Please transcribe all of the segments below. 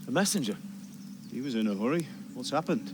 A messenger? He was in a hurry. What's happened?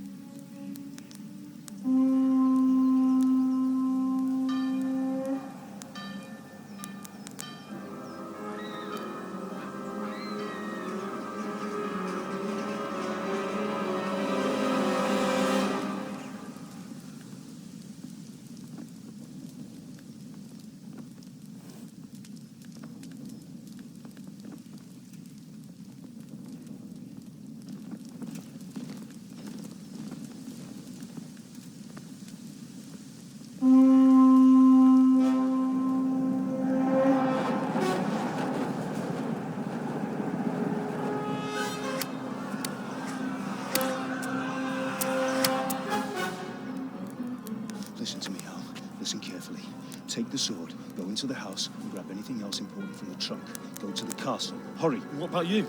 Listen to me, Hal. Listen carefully. Take the sword, go into the house, and grab anything else important from the trunk. Go to the castle. Hurry. What about you?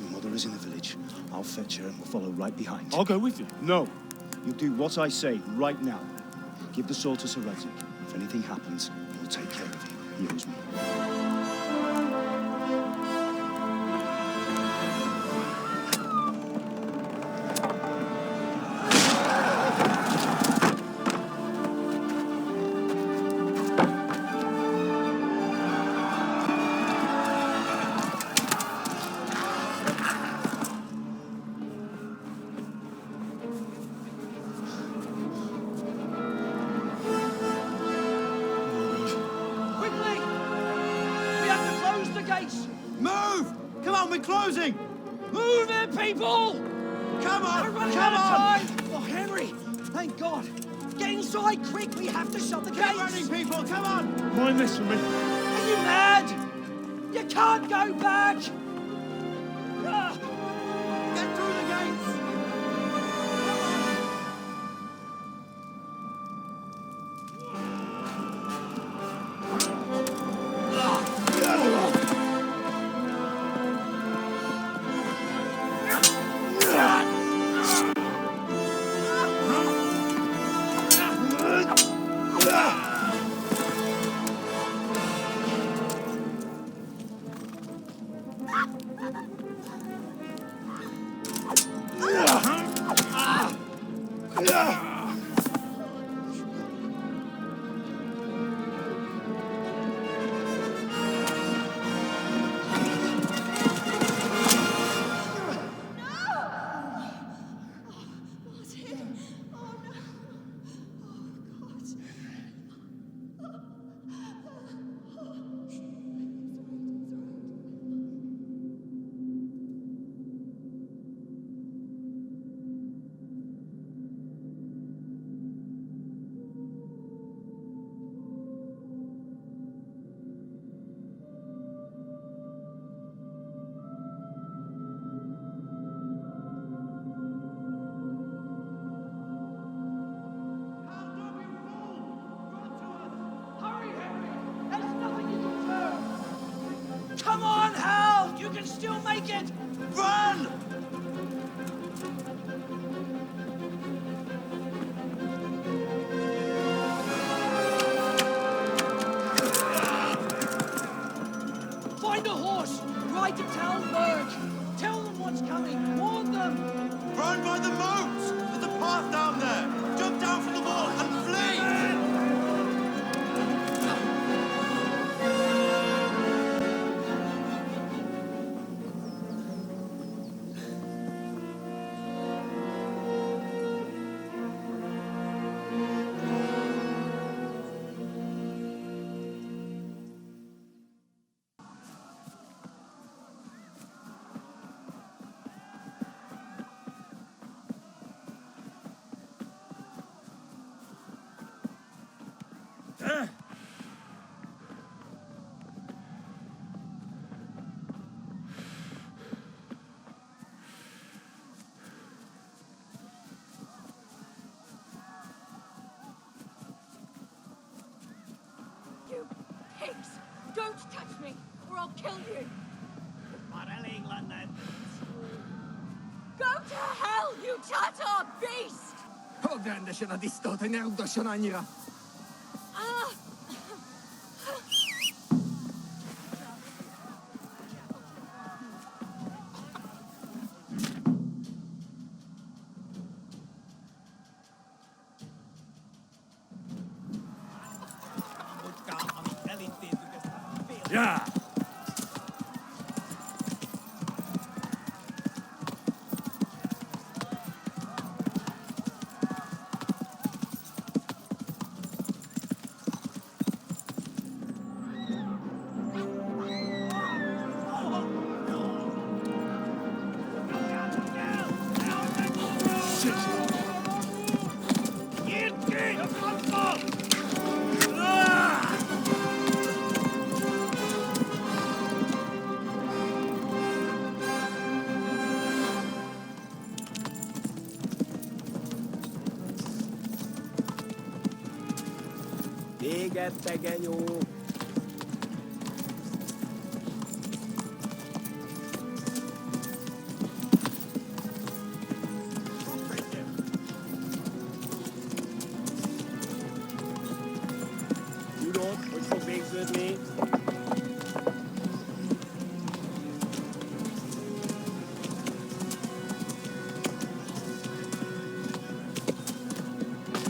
Your mother is in the village. I'll fetch her and we'll follow right behind. I'll go with you. No. You'll do what I say right now. Give the sword to Sir Isaac. If anything happens, he'll take care of you. He owes me. Move! Come on, we're closing! Move it, people! Come on! We're running Come out of on! time! Oh, Henry! Thank God! Get inside, quick! We have to shut the Get gates! running, people! Come on! Mind this for me. Are you mad? You can't go back! Ah, Get through the gates! come on, Hal! You can still make it! Run! Find a horse! Ride to Talmberg! Tell them what's coming! Warn them! Run by the moat! There's a path down there! Jump down from the wall and flee! You pigs! Don't touch me, or I'll kill you! To hell, you Tatar beast! Oganda się na distotę, nie uda się na nira. Yeah! Égettege jó. Tudod, hogy fog végződni?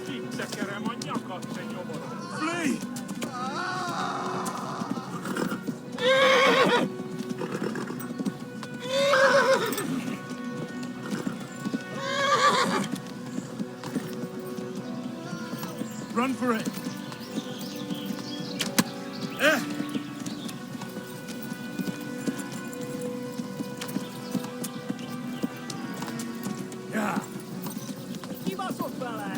Kitekerem a nyakat, te nyomorom! Flee! Run for it! Yeah! Kibaszott vele!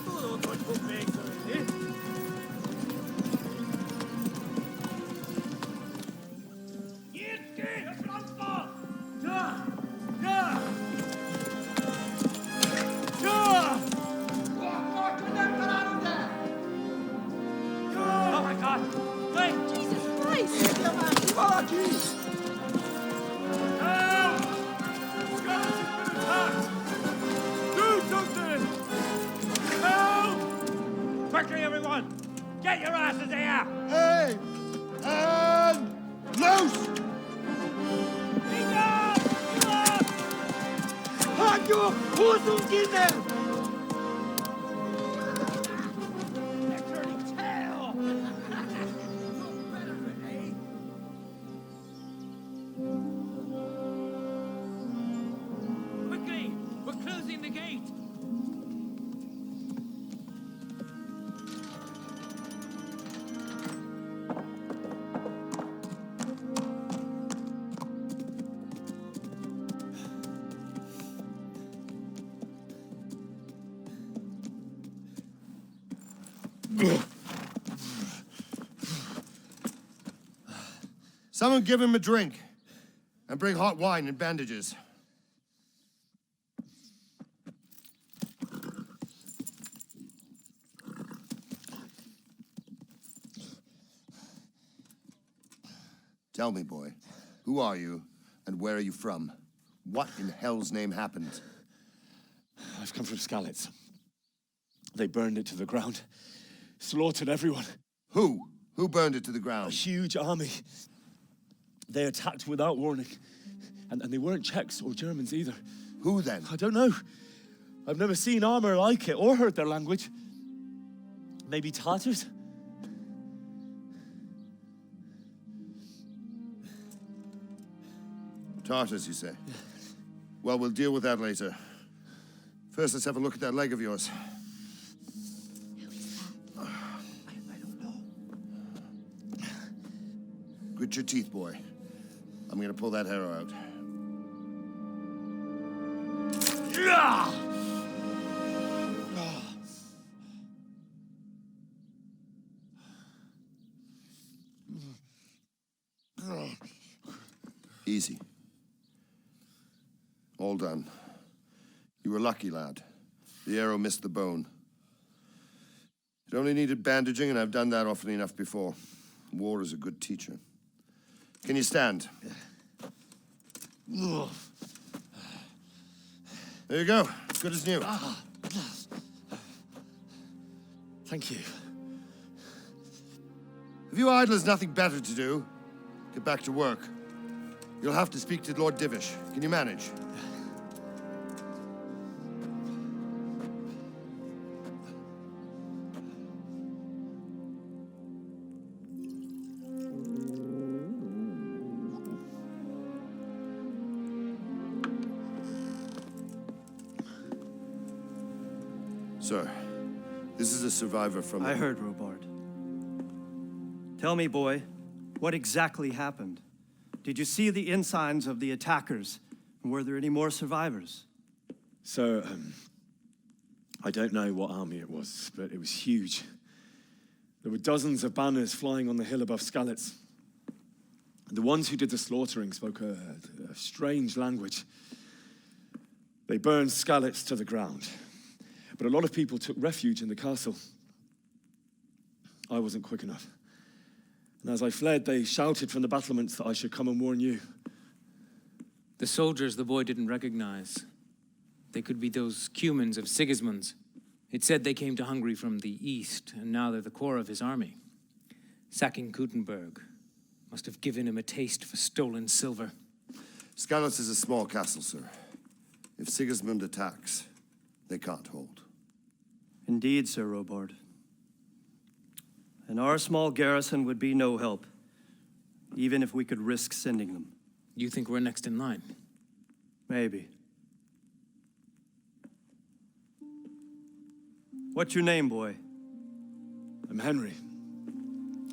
Tudod, hogy fog végződni? Nyitd ki a francba! Yeah! Yeah! Yeah! Oh my God! Wait! Jesus Christ! Help! Scourge has been attacked! Do something! Help! Quickly, everyone! Get your asses here! Hey! And loose! Hagyjuk! Húzzunk innen! They're turning tail! Quickly! We're closing the gate! Someone give him a drink. And bring hot wine and bandages. Tell me, boy, who are you and where are you from? What in hell's name happened? I've come from Skalitz. They burned it to the ground, slaughtered everyone. Who? Who burned it to the A ground? huge army. They attacked without warning. And they weren't Czechs or Germans either. Who then? I don't know. I've never seen armor like it or heard their language. Maybe Tatars? Tartars, you say? Well, we'll deal with that later. First, let's have a look at that leg of yours. I don't know. Grit your teeth, boy. I'm gonna pull that arrow out. Easy. All done. You were lucky, lad. The arrow missed the bone. It only needed bandaging, and I've done that often enough before. War is a good teacher. Can you stand? There you go. Good as new. Thank you. Have you idlers nothing better to do? Get back to work. You'll have to speak to Lord Divish. Can you manage? Sir, this is a survivor from... I heard, Robard. Tell me, boy, what exactly happened? Did you see the ensigns of the attackers? And were there any more survivors? So, I don't know what army it was, but it was huge. There were dozens of banners flying on the hill above Skalitz. The ones who did the slaughtering spoke a strange language. They burned Skalitz to the ground. But a lot of people took refuge in the castle. I wasn't quick enough. And as I fled, they shouted from the battlements that I should come and warn you. The soldiers the boy didn't recognize. They could be those Cumans of Sigismund's. It said they came to Hungary from the east, and now they're the core of his army. Sacking Gutenberg must have given him a taste for stolen silver. Skalitz is a small castle, sir. If Sigismund attacks, they can't hold. Indeed, Sir Robard. And our small garrison would be no help, even if we could risk sending them. You think we're next in line? Maybe. What's your name, boy? I'm Henry,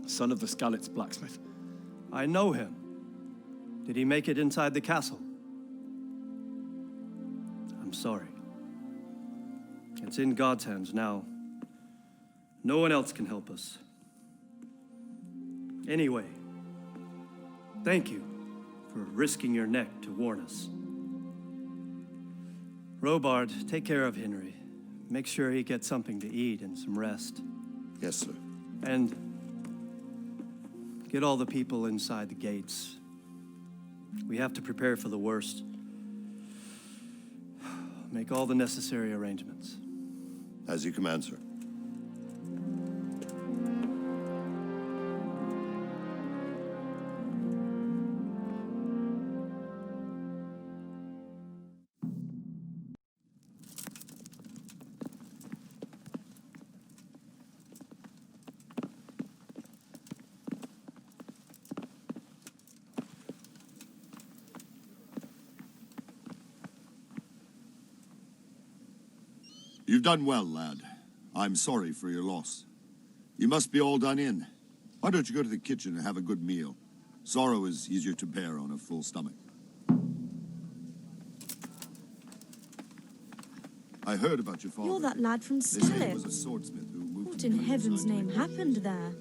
son of the Skalitz blacksmith. I know him. Did he make it inside the castle? I'm sorry. It's in God's hands now. No one else can help us. Anyway, thank you for risking your neck to warn us. Robard, take care of Henry. Make sure he gets something to eat and some rest. Yes, sir. And get all the people inside the gates. We have to prepare for the worst. Make all the necessary arrangements. As you command, sir. You've done well, lad. I'm sorry for your loss. You must be all done in. Why don't you go to the kitchen and have a good meal? Sorrow is easier to bear on a full stomach. I heard about your father. You're that lad from They say he Skalitz. was a swordsmith who moved What to in the heaven's countryside name to make happened there?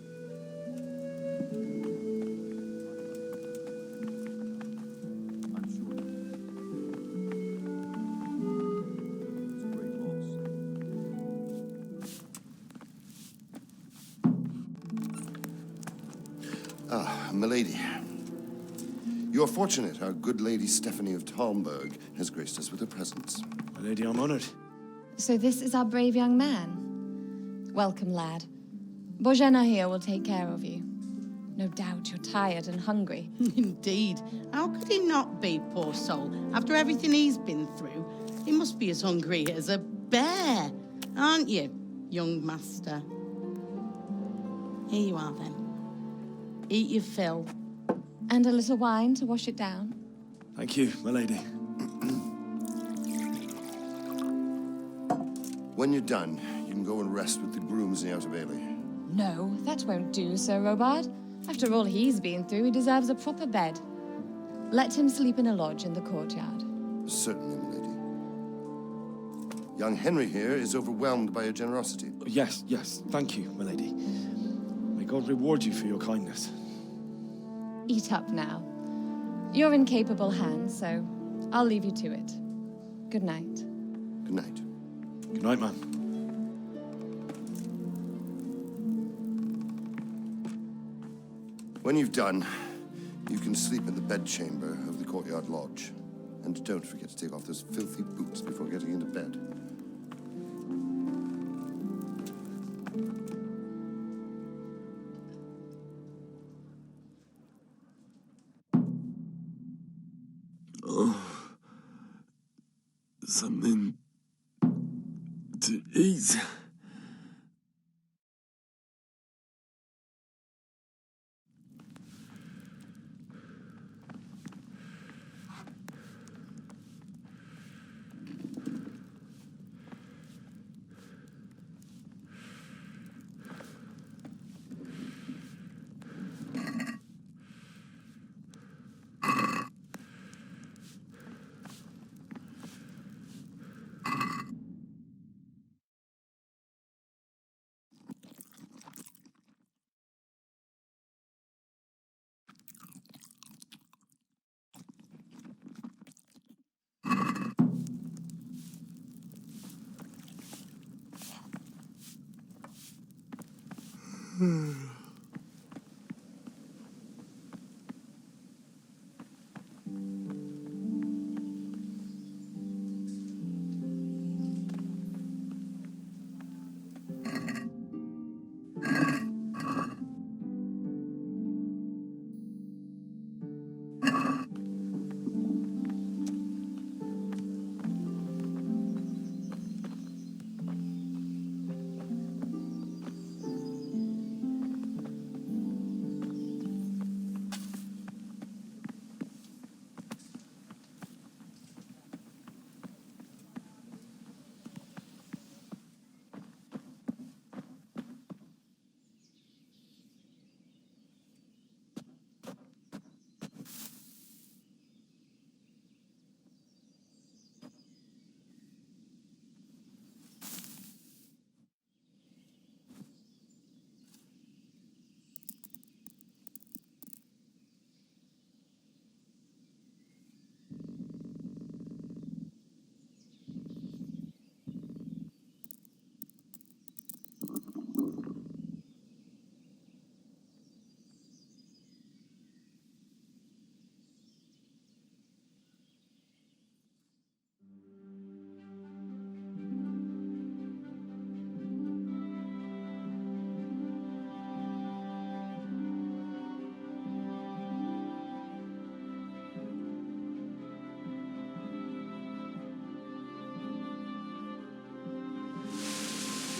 I'm sure. It's a great loss. Ah, milady. You are fortunate our good lady Stephanie of Talmberg has graced us with her presence. My lady, I'm honored. So this is our brave young man. Welcome, lad. Bozhena here will take care of you. No doubt you're tired and hungry. Indeed. How could he not be, poor soul? After everything he's been through, he must be as hungry as a bear, aren't you, young master? Here you are, then. Eat your fill. And a little wine to wash it down. Thank you, my lady. When you're done, you can go and rest with the grooms in the outer bailey. No, that won't do, Sir Robard. After all he's been through, he deserves a proper bed. Let him sleep in a lodge in the courtyard. Certainly, milady. Young Henry here is overwhelmed by your generosity. Yes, thank you, my lady. May God reward you for your kindness. Eat up now. You're in capable hands, so I'll leave you to it. Good night. Good night. Good night, man. When you've done, you can sleep in the bedchamber of the courtyard lodge. And don't forget to take off those filthy boots before getting into bed. Oh, something to eat.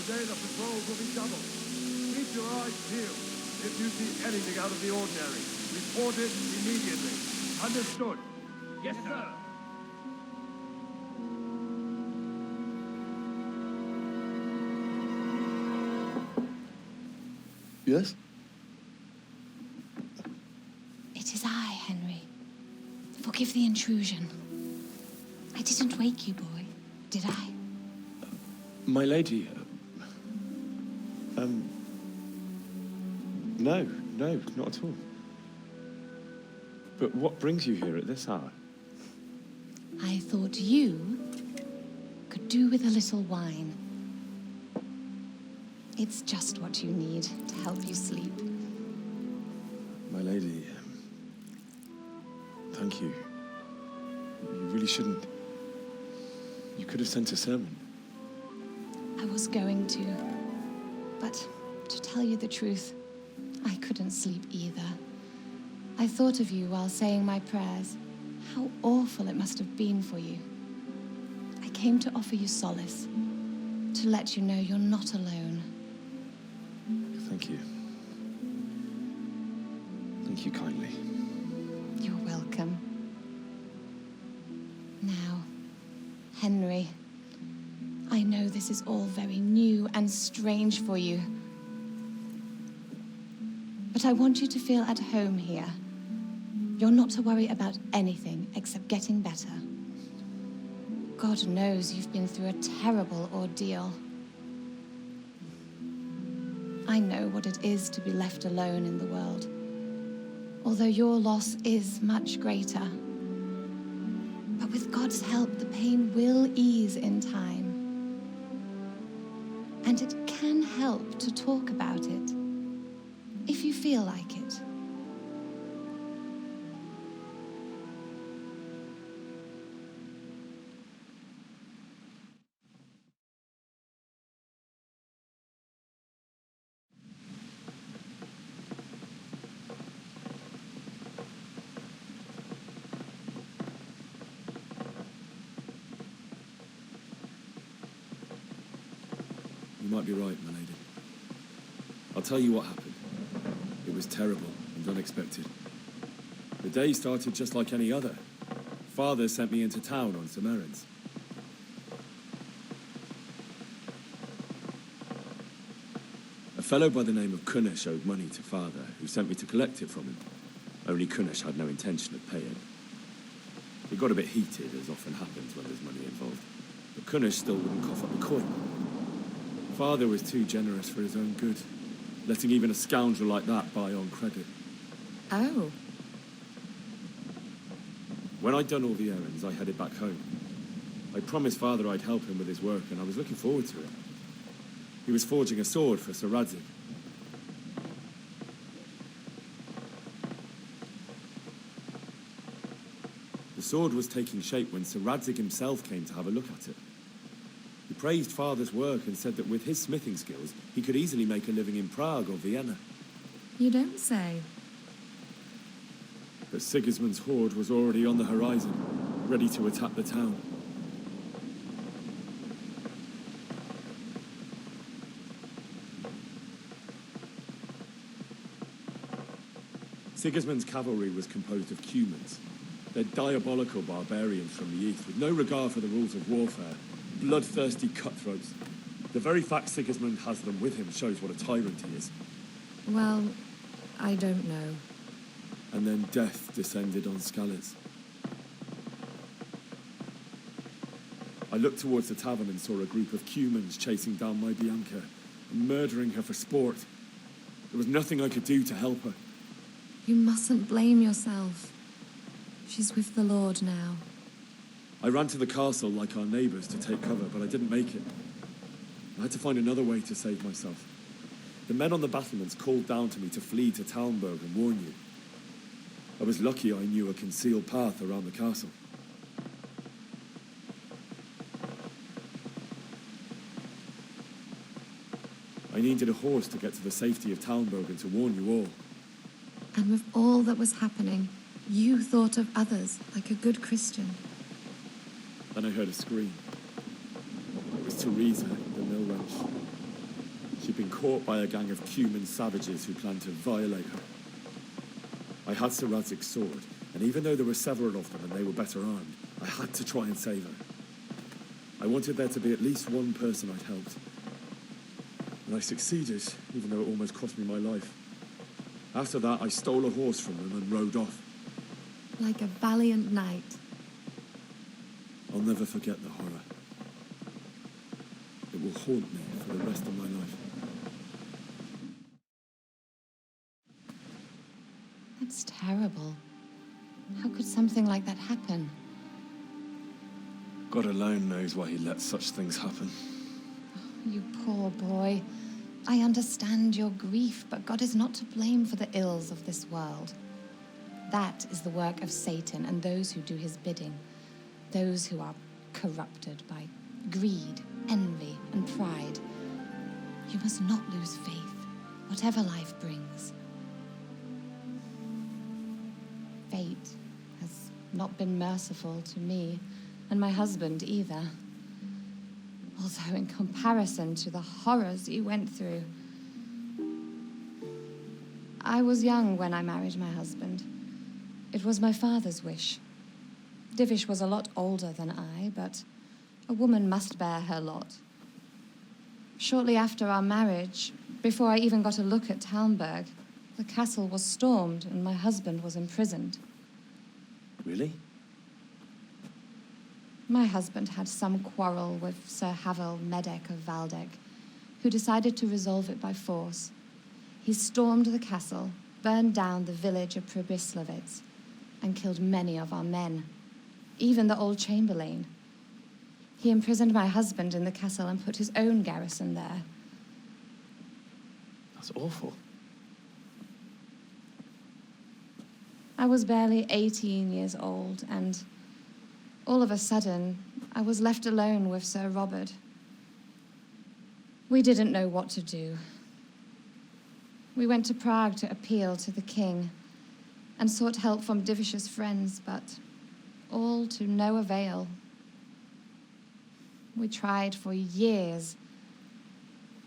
Today the patrols will be doubled. Keep your eyes peeled. If you see anything out of the ordinary, report it immediately. Understood? Yes, sir. Yes? It is I, Henry. Forgive the intrusion. I didn't wake you, boy, did I? My lady, no, not at all. But what brings you here at this hour? I thought you could do with a little wine. It's just what you need to help you sleep. My lady, thank you. You really shouldn't. You could have sent a sermon. I was going to, but to tell you the truth, I couldn't sleep either. I thought of you while saying my prayers. How awful it must have been for you. I came to offer you solace, to let you know you're not alone. Thank you. Thank you kindly. You're welcome. Now, Henry, I know this is all very new and strange for you. But I want you to feel at home here. You're not to worry about anything except getting better. God knows you've been through a terrible ordeal. I know what it is to be left alone in the world, although your loss is much greater. But with God's help, the pain will ease in time. And it can help to talk about it, if you feel like it. might be right, my lady. I'll tell you what happened. It was terrible and unexpected. The day started just like any other. Father sent me into town on some errands. A fellow by the name of Kunesh owed money to Father, who sent me to collect it from him. Only Kunesh had no intention of paying. It got a bit heated, as often happens when there's money involved. But Kunesh still wouldn't cough up the coin. Father was too generous for his own good, letting even a scoundrel like that buy on credit. Oh. When I'd done all the errands, I headed back home. I promised Father I'd help him with his work, and I was looking forward to it. He was forging a sword for Sir Radzig. The sword was taking shape when Sir Radzig himself came to have a look at it. He praised Father's work and said that with his smithing skills, he could easily make a living in Prague or Vienna. You don't say. But Sigismund's horde was already on the horizon, ready to attack the town. Sigismund's cavalry was composed of Cumans. They're diabolical barbarians from the east, with no regard for the rules of warfare, bloodthirsty cutthroats. The very fact Sigismund has them with him shows what a tyrant he is. Well, I don't know. And then death descended on Skalitz. I looked towards the tavern and saw a group of Cumans chasing down my Bianca and murdering her for sport. There was nothing I could do to help her. You mustn't blame yourself. She's with the Lord now. I ran to the castle like our neighbours to take cover, but I didn't make it. I had to find another way to save myself. The men on the battlements called down to me to flee to Talmberg and warn you. I was lucky I knew a concealed path around the castle. I needed a horse to get to the safety of Talmberg and to warn you all. And with all that was happening, you thought of others like a good Christian. Then I heard a scream. It was Teresa, the mill wench. She'd been caught by a gang of Cuman savages who planned to violate her. I had Sir Radzig's sword, and even though there were several of them and they were better armed, I had to try and save her. I wanted there to be at least one person I'd helped. And I succeeded, even though it almost cost me my life. After that, I stole a horse from them and rode off. Like a valiant knight. I'll never forget the horror. It will haunt me for the rest of my life. That's terrible. How could something like that happen? God alone knows why he lets such things happen. You poor boy. I understand your grief, but God is not to blame for the ills of this world. That is the work of Satan and those who do his bidding. Those who are corrupted by greed, envy, and pride. You must not lose faith, whatever life brings. Fate has not been merciful to me, and my husband either. Although in comparison to the horrors you went through. I was young when I married my husband. It was my father's wish. Divish was a lot older than I, but a woman must bear her lot. Shortly after our marriage, before I even got a look at Talmberg, the castle was stormed and my husband was imprisoned. Really? My husband had some quarrel with Sir Havel Medek of Valdek, who decided to resolve it by force. He stormed the castle, burned down the village of Pribyslavitz, and killed many of our men, even the old chamberlain. He imprisoned my husband in the castle and put his own garrison there. That's awful. I was barely 18 years old, and all of a sudden, I was left alone with Sir Robert. We didn't know what to do. We went to Prague to appeal to the king and sought help from Divish's friends, but all to no avail. We tried for years,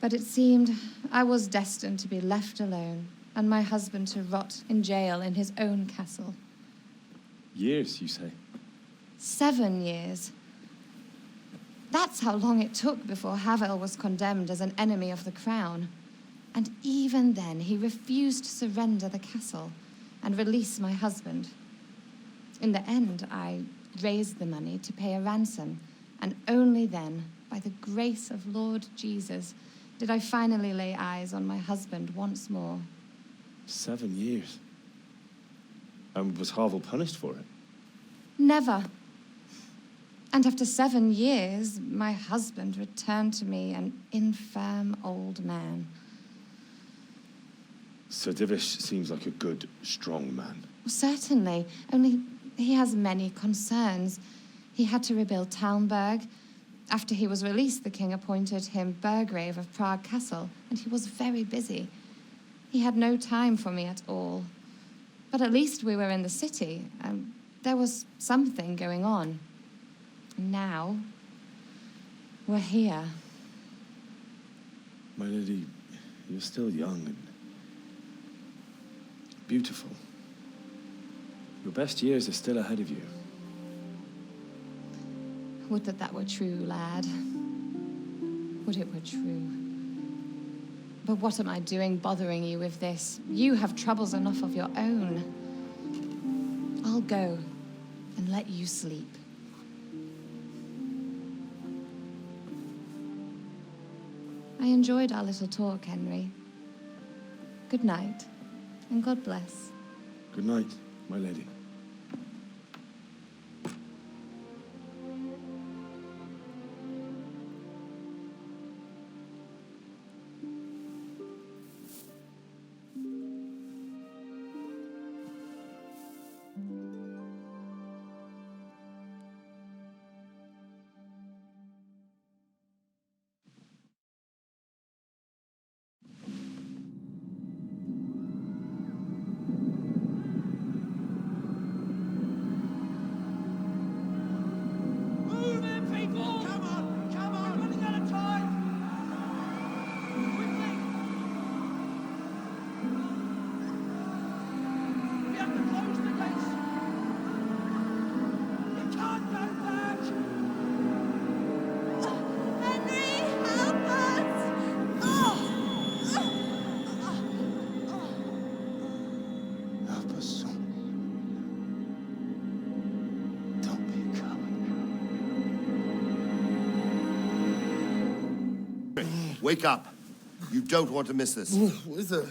But it seemed I was destined to be left alone, and my husband to rot in jail in his own castle. Years, you say? 7 years. That's how long it took before Havel was condemned as an enemy of the crown. And even then, he refused to surrender the castle and release my husband. In the end, I raised the money to pay a ransom, and only then, by the grace of Lord Jesus, did I finally lay eyes on my husband once more. 7 years? And was Havel punished for it? Never. And after 7 years, my husband returned to me an infirm old man. Sir Divish seems like a good, strong man. Certainly, only he has many concerns. He had to rebuild Talmberg. After he was released, the king appointed him Burgrave of Prague Castle, and he was very busy. He had no time for me at all. But at least we were in the city, and there was something going on. Now, we're here. My lady, you're still young and beautiful. Your best years are still ahead of you. Would that that were true, lad. Would it were true. But what am I doing bothering you with this? You have troubles enough of your own. I'll go and let you sleep. I enjoyed our little talk, Henry. Good night, and God bless. Good night, my lady. Move in, people! Come on! Come on! We're running out of time! Quickly! We have to close the gates! You can't go back! Henry, help us! Help us, son. Don't be a coward. Wake up. You don't want to miss this. What is it?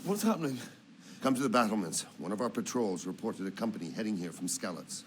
What's happening? Come to the battlements. One of our patrols reported a company heading here from Skalitz.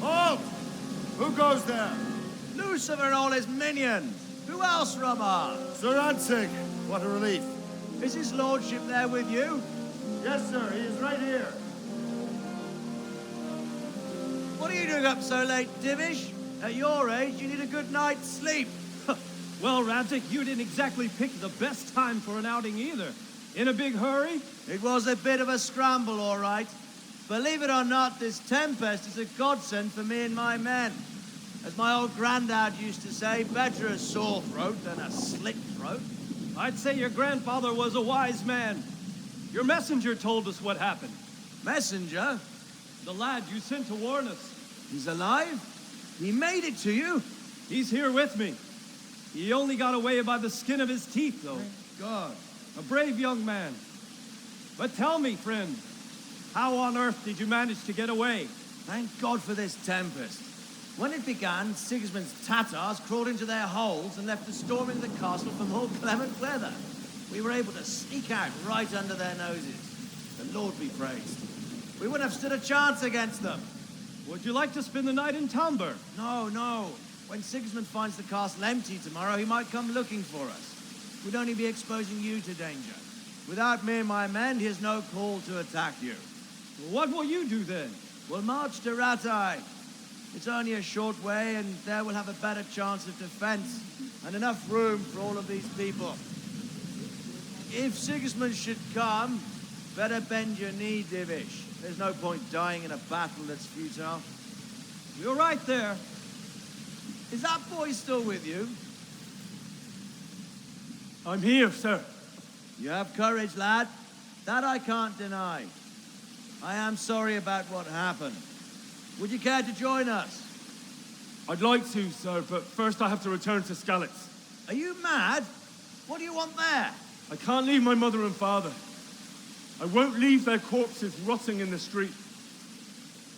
Halt! Who goes there? Lucifer and all his minions. Who else, Rama? Sir Ansig. What a relief. Is his lordship there with you? Yes, sir. He is right here. What are you doing up so late, Divish? At your age, you need a good night's sleep. Well, Radzik, you didn't exactly pick the best time for an outing either. In a big hurry? It was a bit of a scramble, all right. Believe it or not, this tempest is a godsend for me and my men. As my old granddad used to say, better a sore throat than a slit throat. I'd say your grandfather was a wise man. Your messenger told us what happened. Messenger? The lad you sent to warn us. He's alive? He made it to you? He's here with me. He only got away by the skin of his teeth, though. God. A brave young man. But tell me, friend, how on earth did you manage to get away? Thank God for this tempest. When it began, Sigismund's Tatars crawled into their holes and left us storming the castle for more clement weather. We were able to sneak out right under their noses. The Lord be praised. We wouldn't have stood a chance against them. Would you like to spend the night in Talmberg? No, no. When Sigismund finds the castle empty tomorrow, he might come looking for us. We'd only be exposing you to danger. Without me and my men, he has no call to attack you. What will you do then? We'll march to Rattay. It's only a short way, and there we'll have a better chance of defense and enough room for all of these people. If Sigismund should come, better bend your knee, Divish. There's no point dying in a battle that's futile. You're right there. Is that boy still with you? I'm here, sir. You have courage, lad. That I can't deny. I am sorry about what happened. Would you care to join us? I'd like to, sir, but first I have to return to Skalitz. Are you mad? What do you want there? I can't leave my mother and father. I won't leave their corpses rotting in the street.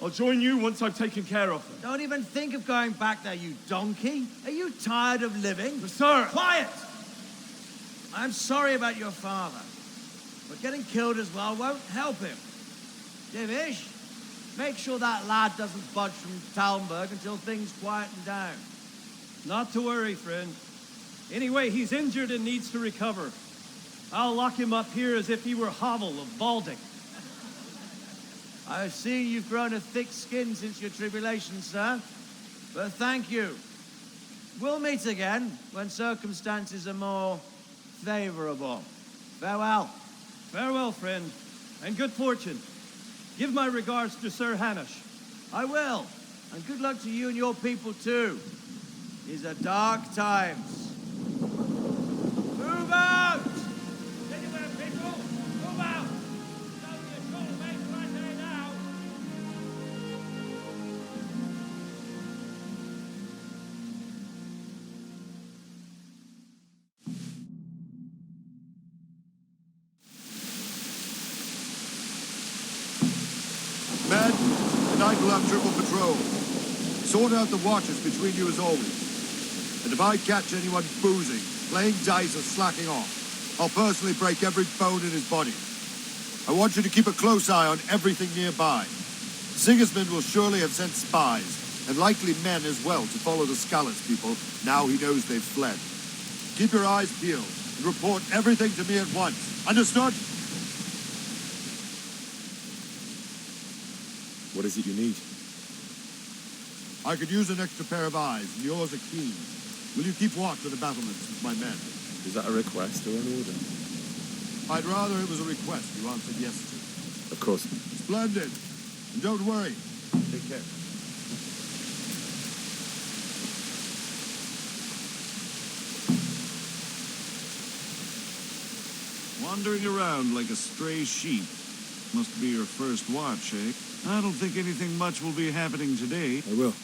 I'll join you once I've taken care of them. Don't even think of going back there, you donkey. Are you tired of living? But sir! Quiet! I'm sorry about your father, but getting killed as well won't help him. Divish, make sure that lad doesn't budge from Talmberg until things quieten down. Not to worry, friend. Anyway, he's injured and needs to recover. I'll lock him up here as if he were Hovel of Baldic. I've seen you've grown a thick skin since your tribulation, sir. But thank you. We'll meet again when circumstances are more favorable. Farewell. Farewell, friend, and good fortune. Give my regards to Sir Hanush. I will. And good luck to you and your people, too. These are dark times. Move out! Anywhere, people! Move out! It's only a short way to Rattay now. Men, tonight we'll have triple patrol. Sort out the watches between you as always. And if I catch anyone boozing, playing dice or slacking off, I'll personally break every bone in his body. I want you to keep a close eye on everything nearby. Sigismund will surely have sent spies, and likely men as well, to follow the Skalitz people, now he knows they've fled. Keep your eyes peeled, and report everything to me at once. Understood? What is it you need? I could use an extra pair of eyes, and yours are keen. Will you keep watch of the battlements with my men? Is that a request or an order? I'd rather it was a request you answered yes to. Of course. Splendid. And don't worry. Take care. Wandering around like a stray sheep. Must be your first watch, eh? I don't think anything much will be happening today. I will.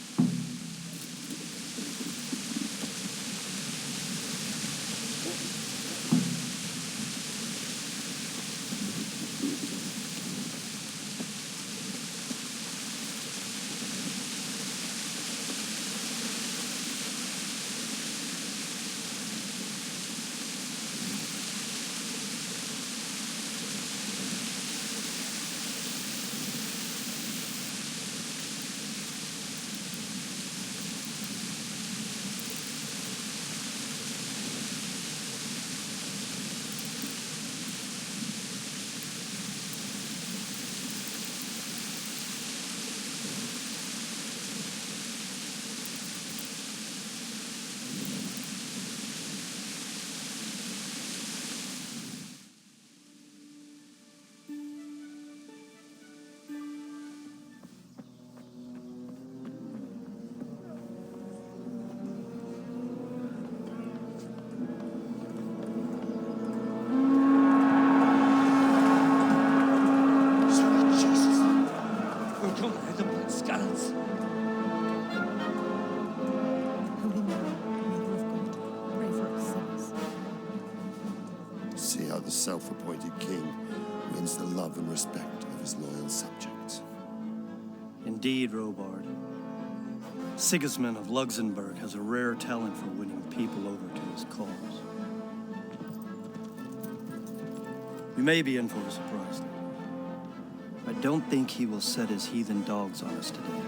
the self-appointed king wins the love and respect of his loyal subjects. Indeed, Robard. Sigismund of Luxembourg has a rare talent for winning people over to his cause. You may be in for a surprise, though. I don't think he will set his heathen dogs on us today.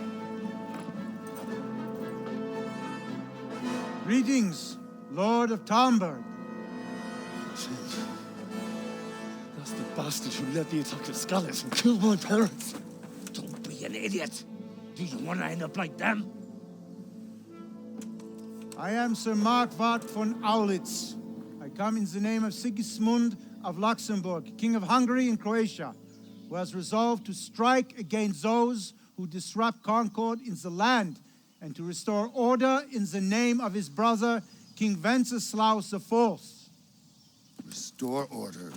Greetings, Lord of Talmberg. That's the bastard who led the attack at Scarlet and killed my parents. Don't be an idiot. Do you want to end up like them? I am Sir Markwart von Aulitz. I come in the name of Sigismund of Luxembourg, King of Hungary and Croatia, who has resolved to strike against those who disrupt concord in the land and to restore order in the name of his brother, King Wenceslaus IV. Restore order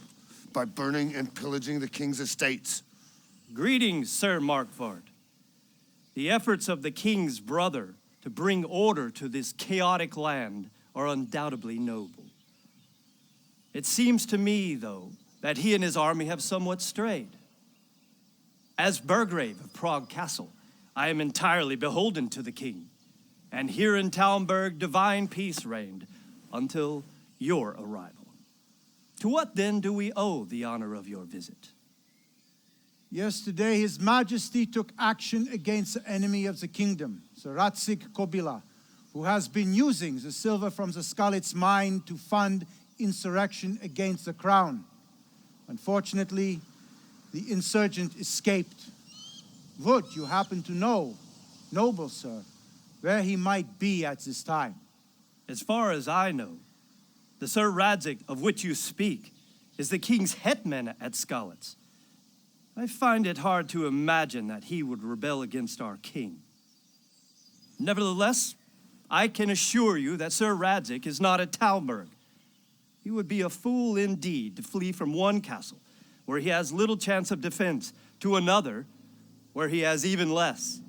by burning and pillaging the king's estates. Greetings, Sir Markwart. The efforts of the king's brother to bring order to this chaotic land are undoubtedly noble. It seems to me, though, that he and his army have somewhat strayed. As Burgrave of Prague Castle, I am entirely beholden to the king, and here in Talmberg divine peace reigned until your arrival. To what then do we owe the honor of your visit? Yesterday, His Majesty took action against the enemy of the kingdom, Sir Radzig Kobyla, who has been using the silver from the Skalitz mine to fund insurrection against the crown. Unfortunately, the insurgent escaped. Would you happen to know, noble sir, where he might be at this time? As far as I know, the Sir Radzig of which you speak is the king's hetman at Skalitz. I find it hard to imagine that he would rebel against our king. Nevertheless, I can assure you that Sir Radzig is not at Talmberg. He would be a fool indeed to flee from one castle where he has little chance of defense to another where he has even less.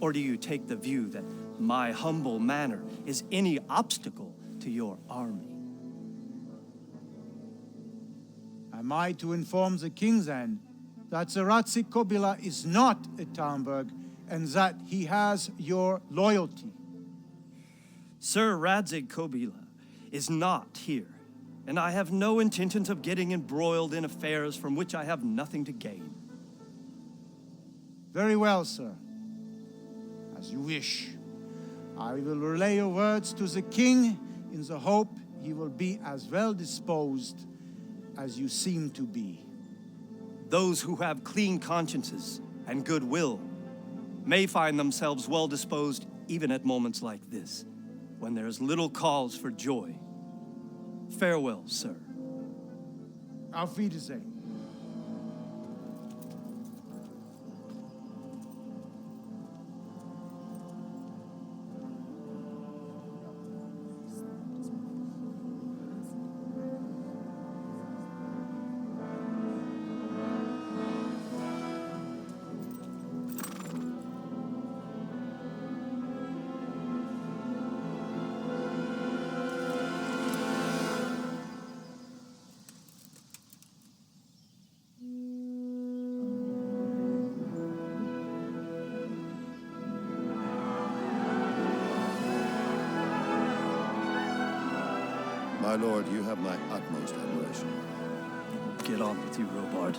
Or do you take the view that my humble manner is any obstacle to your army? Am I to inform the king then that Sir Radzig Kobyla is not at Talmberg and that he has your loyalty? Sir Radzig Kobyla is not here, and I have no intentions of getting embroiled in affairs from which I have nothing to gain. Very well, sir. As you wish. I will relay your words to the king in the hope he will be as well disposed as you seem to be. Those who have clean consciences and goodwill may find themselves well disposed even at moments like this, when there is little cause for joy. Farewell, sir. Auf Wiedersehen. My lord, you have my utmost admiration. Get on with you, Robard.